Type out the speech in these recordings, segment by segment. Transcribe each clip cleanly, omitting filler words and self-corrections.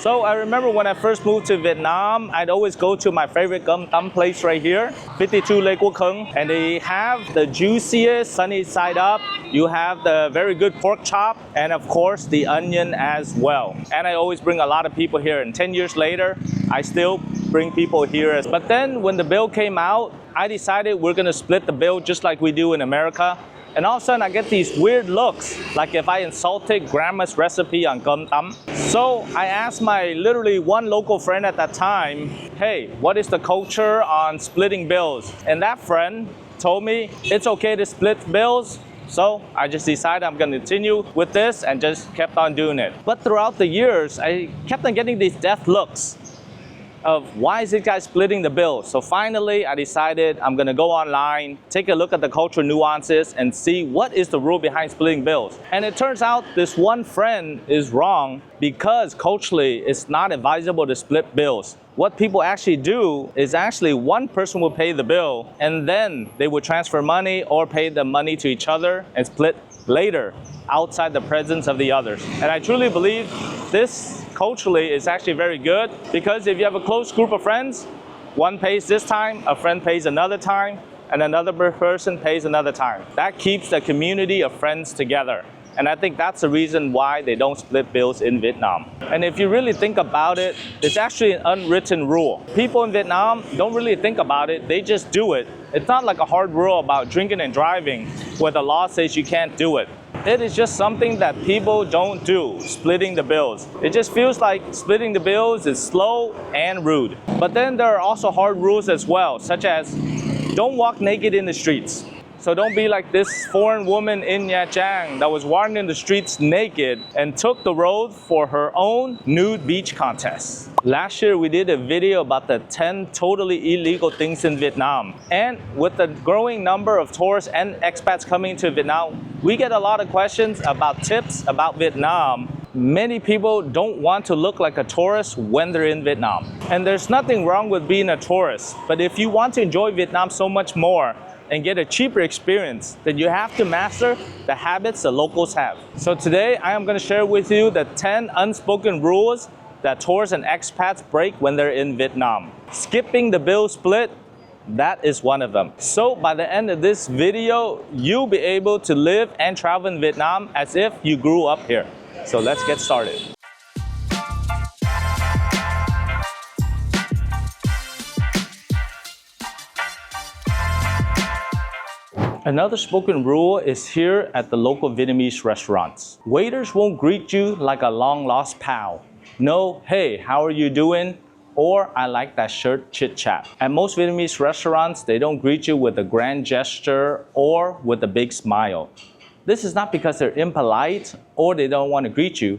So I remember when I first moved to Vietnam, I'd always go to my favorite gum thumb place right here, 52 Lê Quốc Hưng, and they have the juiciest sunny side up. You have the very good pork chop, and of course the onion as well. And I always bring a lot of people here, and 10 years later, I still bring people here. But then when the bill came out, I decided we're gonna split the bill just like we do in America. And all of a sudden I get these weird looks, like if I insulted grandma's recipe on gum thumb. So I asked my literally one local friend at that time, hey, what is the culture on splitting bills? And that friend told me it's okay to split bills. So I just decided I'm gonna continue with this and just kept on doing it. But throughout the years, I kept on getting these death looks of why is this guy splitting the bill? So finally, I decided I'm gonna go online, take a look at the cultural nuances and see what is the rule behind splitting bills. And it turns out this one friend is wrong because culturally, it's not advisable to split bills. What people actually do is actually one person will pay the bill and then they will transfer money or pay the money to each other and split later outside the presence of the others. And I truly believe this culturally is actually very good because if you have a close group of friends, one pays this time, a friend pays another time, and another person pays another time. That keeps the community of friends together. And I think that's the reason why they don't split bills in Vietnam. And if you really think about it, it's actually an unwritten rule. People in Vietnam don't really think about it, they just do it. It's not like a hard rule about drinking and driving where the law says you can't do it. It is just something that people don't do, splitting the bills. It just feels like splitting the bills is slow and rude. But then there are also hard rules as well, such as don't walk naked in the streets. So don't be like this foreign woman in Nha Trang that was walking in the streets naked and took the road for her own nude beach contest. Last year, we did a video about the 10 totally illegal things in Vietnam. And with the growing number of tourists and expats coming to Vietnam, we get a lot of questions about tips about Vietnam. Many people don't want to look like a tourist when they're in Vietnam. And there's nothing wrong with being a tourist. But if you want to enjoy Vietnam so much more, and get a cheaper experience, then you have to master the habits the locals have. So today, I am gonna share with you the 10 unspoken rules that tourists and expats break when they're in Vietnam. Skipping the bill split, that is one of them. So by the end of this video, you'll be able to live and travel in Vietnam as if you grew up here. So let's get started. Another spoken rule is here at the local Vietnamese restaurants. Waiters won't greet you like a long-lost pal. No, hey, how are you doing? Or I like that shirt chit-chat. At most Vietnamese restaurants, they don't greet you with a grand gesture or with a big smile. This is not because they're impolite or they don't want to greet you,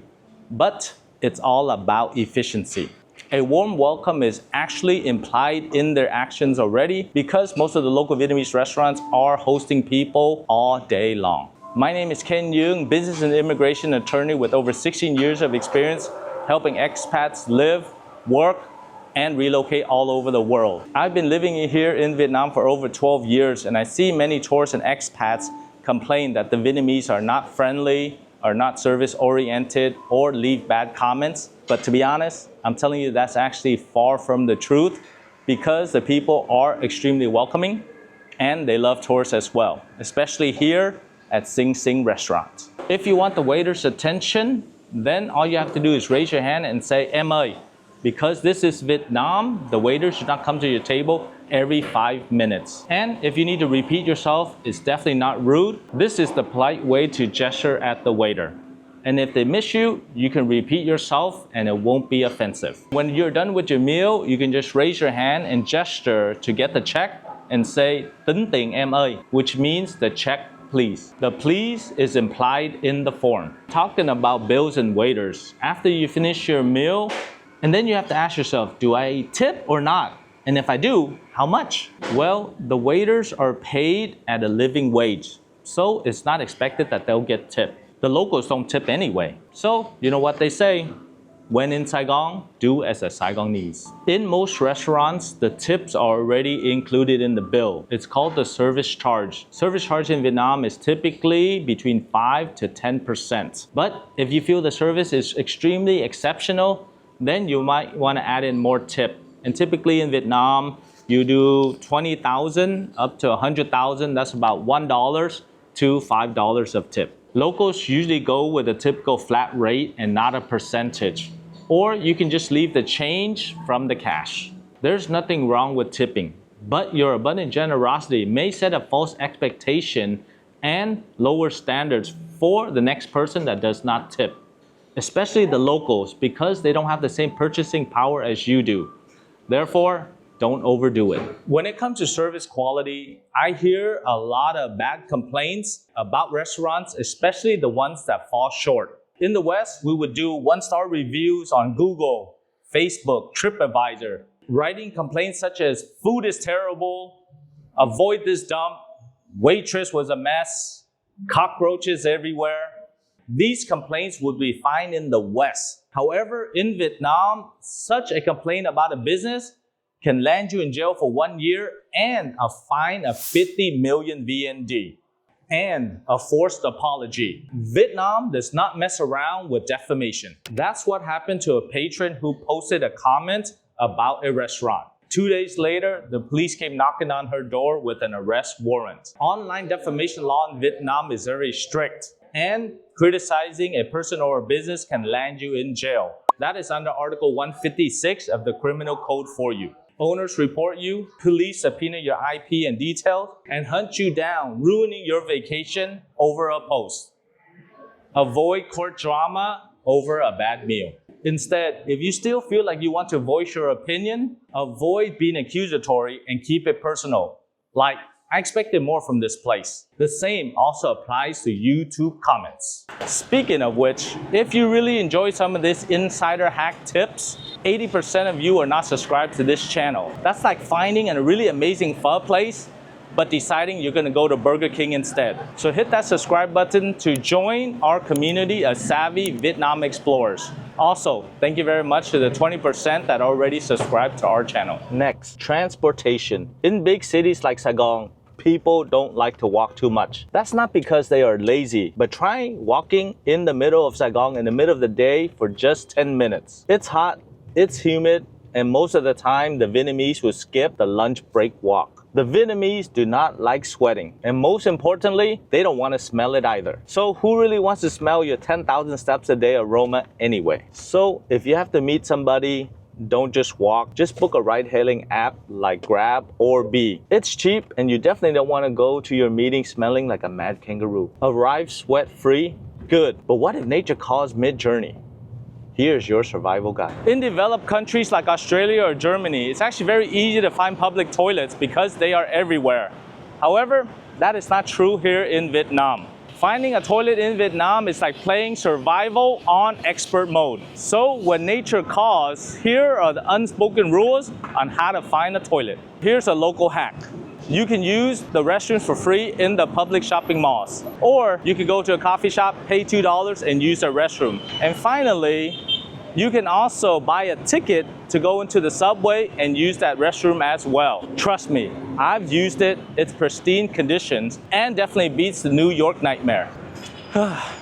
but it's all about efficiency. A warm welcome is actually implied in their actions already because most of the local Vietnamese restaurants are hosting people all day long. My name is Ken Duong, business and immigration attorney with over 16 years of experience helping expats live, work, and relocate all over the world. I've been living here in Vietnam for over 12 years and I see many tourists and expats complain that the Vietnamese are not friendly, are not service-oriented, or leave bad comments. But to be honest, I'm telling you that's actually far from the truth because the people are extremely welcoming and they love tourists as well, especially here at Sing Sing restaurant. If you want the waiter's attention, then all you have to do is raise your hand and say, "Em ơi." Because this is Vietnam, the waiter should not come to your table every 5 minutes. And if you need to repeat yourself, it's definitely not rude. This is the polite way to gesture at the waiter. And if they miss you, you can repeat yourself and it won't be offensive. When you're done with your meal, you can just raise your hand and gesture to get the check and say, "Tính tiền em ơi," which means the check please. The please is implied in the form. Talking about bills and waiters, after you finish your meal, and then you have to ask yourself, do I tip or not? And if I do, how much? Well, the waiters are paid at a living wage, so it's not expected that they'll get tipped. The locals don't tip anyway. So, you know what they say? When in Saigon, do as a Saigonese. In most restaurants, the tips are already included in the bill. It's called the service charge. Service charge in Vietnam is typically between 5 to 10%. But if you feel the service is extremely exceptional, then you might want to add in more tip. And typically in Vietnam, you do 20,000 up to 100,000. That's about $1 to $5 of tip. Locals usually go with a typical flat rate and not a percentage. Or you can just leave the change from the cash. There's nothing wrong with tipping, but your abundant generosity may set a false expectation and lower standards for the next person that does not tip, especially the locals, because they don't have the same purchasing power as you do. Therefore, don't overdo it. When it comes to service quality, I hear a lot of bad complaints about restaurants, especially the ones that fall short. In the West, we would do one-star reviews on Google, Facebook, TripAdvisor, writing complaints such as food is terrible, avoid this dump, waitress was a mess, cockroaches everywhere. These complaints would be fine in the West. However, in Vietnam, such a complaint about a business can land you in jail for 1 year and a fine of 50 million VND and a forced apology. Vietnam does not mess around with defamation. That's what happened to a patron who posted a comment about a restaurant. 2 days later, the police came knocking on her door with an arrest warrant. Online defamation law in Vietnam is very strict, and criticizing a person or a business can land you in jail. That is under Article 156 of the Criminal Code for you. Owners report you, police subpoena your IP and details, and hunt you down, ruining your vacation over a post. Avoid court drama over a bad meal. Instead, if you still feel like you want to voice your opinion, avoid being accusatory and keep it personal. Like, I expected more from this place. The same also applies to YouTube comments. Speaking of which, if you really enjoy some of these insider hack tips, 80% of you are not subscribed to this channel. That's like finding a really amazing pho place, but deciding you're gonna go to Burger King instead. So hit that subscribe button to join our community of savvy Vietnam explorers. Also, thank you very much to the 20% that already subscribed to our channel. Next, transportation. In big cities like Saigon, people don't like to walk too much. That's not because they are lazy, but try walking in the middle of Saigon in the middle of the day for just 10 minutes. It's hot, it's humid, and most of the time, the Vietnamese will skip the lunch break walk. The Vietnamese do not like sweating, and most importantly, they don't want to smell it either. So who really wants to smell your 10,000 steps a day aroma anyway? So if you have to meet somebody, don't just walk, just book a ride-hailing app like Grab or Bee. It's cheap, and you definitely don't want to go to your meeting smelling like a mad kangaroo. Arrive sweat-free? Good, but what if nature calls mid-journey? Here's your survival guide. In developed countries like Australia or Germany, it's actually very easy to find public toilets because they are everywhere. However, that is not true here in Vietnam. Finding a toilet in Vietnam is like playing survival on expert mode. So when nature calls, here are the unspoken rules on how to find a toilet. Here's a local hack. You can use the restrooms for free in the public shopping malls. Or you can go to a coffee shop, pay $2 and use a restroom. And finally, you can also buy a ticket to go into the subway and use that restroom as well. Trust me, I've used it, it's pristine conditions, and definitely beats the New York nightmare.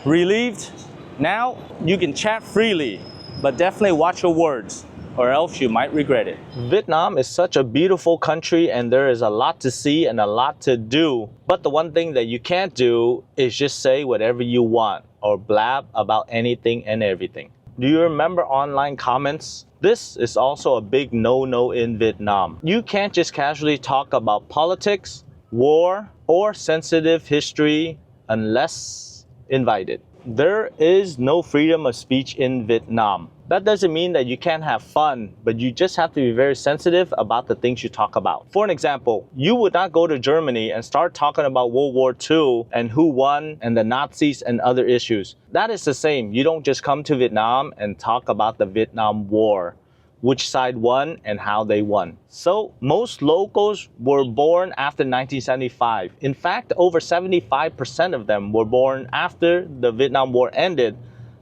Relieved? Now you can chat freely, but definitely watch your words, or else you might regret it. Vietnam is such a beautiful country, and there is a lot to see and a lot to do. But the one thing that you can't do is just say whatever you want or blab about anything and everything. Do you remember online comments? This is also a big no-no in Vietnam. You can't just casually talk about politics, war, or sensitive history unless invited. There is no freedom of speech in Vietnam. That doesn't mean that you can't have fun, but you just have to be very sensitive about the things you talk about. For an example, you would not go to Germany and start talking about World War II and who won and the Nazis and other issues. That is the same. You don't just come to Vietnam and talk about the Vietnam War, which side won and how they won. So most locals were born after 1975. In fact, over 75% of them were born after the Vietnam War ended.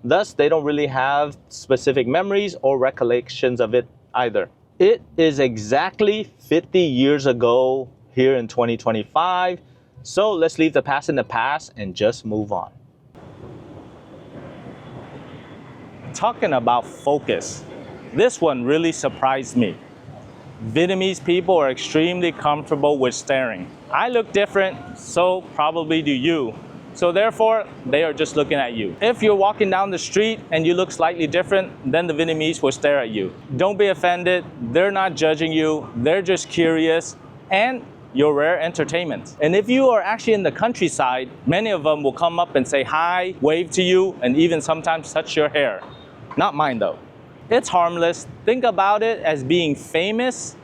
Thus, they don't really have specific memories or recollections of it either. It is exactly 50 years ago here in 2025. So let's leave the past in the past and just move on. Talking about focus. This one really surprised me. Vietnamese people are extremely comfortable with staring. I look different, so probably do you. So therefore, they are just looking at you. If you're walking down the street and you look slightly different, then the Vietnamese will stare at you. Don't be offended. They're not judging you. They're just curious. And you're rare entertainment. And if you are actually in the countryside, many of them will come up and say hi, wave to you, and even sometimes touch your hair. Not mine though. It's harmless. Think about it as being famous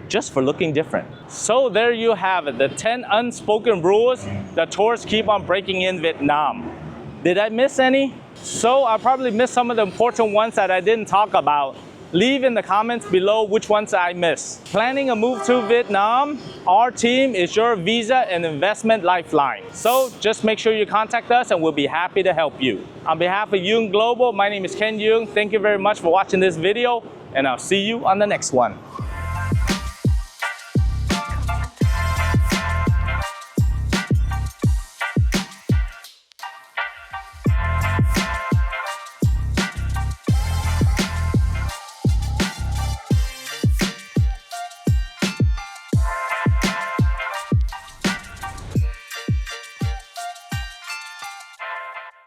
just for looking different. So there you have it, the 10 unspoken rules that tourists keep on breaking in Vietnam. Did I miss any? So I probably missed some of the important ones that I didn't talk about. Leave in the comments below which ones I missed. Planning a move to Vietnam? Our team is your visa and investment lifeline. So just make sure you contact us and we'll be happy to help you. On behalf of Duong Global, my name is Ken Duong. Thank you very much for watching this video and I'll see you on the next one.